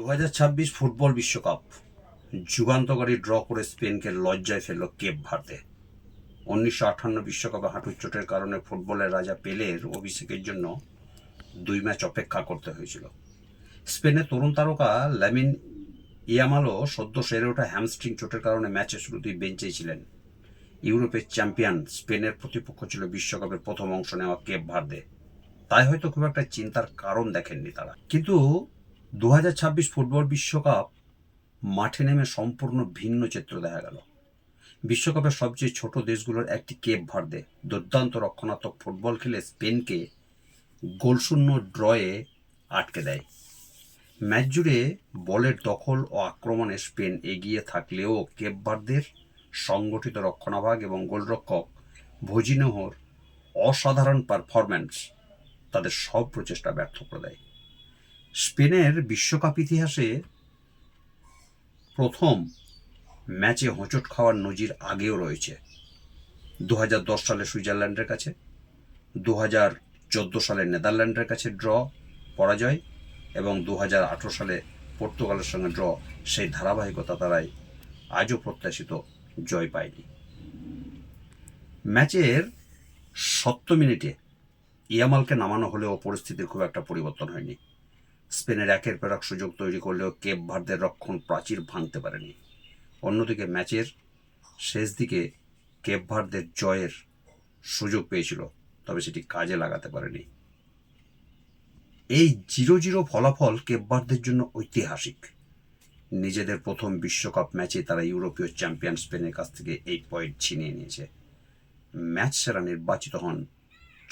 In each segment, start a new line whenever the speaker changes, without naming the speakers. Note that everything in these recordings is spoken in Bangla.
2026 ফুটবল বিশ্বকাপ যুগান্তকারী ড্র করে স্পেনকে লজ্জায় ফেলল কেপ ভার্দে। 1958 বিশ্বকাপে হাঁটুর চোটের কারণে ফুটবলের রাজা পেলের অভিষেকের জন্য 2 ম্যাচ অপেক্ষা করতে হয়েছিল। স্পেনের তরুণ তারকা লামিন ইয়ামালও সদ্য সেরে ওঠা হ্যামস্ট্রিং চোটের কারণে ম্যাচের শুরুতেই বেঞ্চেই ছিলেন। ইউরোপের চ্যাম্পিয়ন স্পেনের প্রতিপক্ষ ছিল বিশ্বকাপের প্রথম অংশ নেওয়া কেপ ভার্দে, তাই হয়তো খুব একটা চিন্তার কারণ দেখেননি তারা। কিন্তু 2026 ফুটবল বিশ্বকাপ মাঠে নেমে সম্পূর্ণ ভিন্ন চিত্র দেখা গেল। বিশ্বকাপের সবচেয়ে ছোট দেশগুলোর একটি কেপ ভার্দে দুর্দান্ত রক্ষণাত্মক ফুটবল খেলে স্পেনকে গোলশূন্য ড্রয়ে আটকে দেয়। ম্যাচ জুড়ে বলের দখল ও আক্রমণে স্পেন এগিয়ে থাকলেও কেপ ভার্দের সংগঠিত রক্ষণাভাগ এবং গোলরক্ষক ভজিনহোর অসাধারণ পারফরম্যান্স তাদের সব প্রচেষ্টা ব্যর্থ করে দেয়। স্পেনের বিশ্বকাপ ইতিহাসে প্রথম ম্যাচে হোঁচট খাওয়ার নজির আগেও রয়েছে। 2010 সালে সুইজারল্যান্ডের কাছে, 2014 সালে নেদারল্যান্ডের কাছে ড্র পরাজয় এবং 2018 সালে পর্তুগালের সঙ্গে ড্র, সেই ধারাবাহিকতা তারাই আজও প্রত্যাশিত জয় পায়নি। ম্যাচের 70 মিনিটে ইয়ামালকে নামানো হলেও পরিস্থিতির খুব একটা পরিবর্তন হয়নি। স্পেনের একের পর এক সুযোগ তৈরি করলেও কেপ ভার্দের রক্ষণ প্রাচীর ভাঙতে পারেনি। অন্যদিকে ম্যাচের শেষ দিকে কেপ ভার্দের জয়ের সুযোগ পেয়েছিল, তবে সেটি কাজে লাগাতে পারেনি। এই 0-0 ফলাফল কেপ ভার্দের জন্য ঐতিহাসিক। নিজেদের প্রথম বিশ্বকাপ ম্যাচে তারা ইউরোপীয় চ্যাম্পিয়ন স্পেনের কাছ থেকে এই পয়েন্ট ছিনিয়ে নিয়েছে। ম্যাচ সেরা নির্বাচিত হন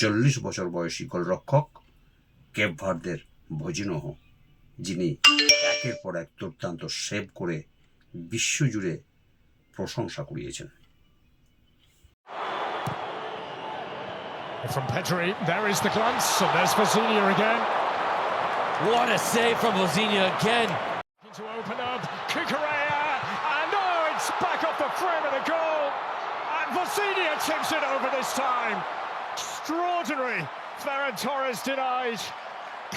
40 বছর বয়সী গোলরক্ষক কেপ ভার্দের ভজিনহো, যিনি একের পর এক দুর্দান্ত সেভ করে বিশ্বজুড়ে প্রশংসা কুড়িয়েছেন।
From Pedri, there is the glance, and there's Vozinha again.
What a save from Vozinha again.
To open up, Cucurella, and oh, it's back off the frame of the goal. And Vozinha tips it over this time. Extraordinary. Ferran Torres denied.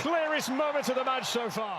Clearest moment of the match so far.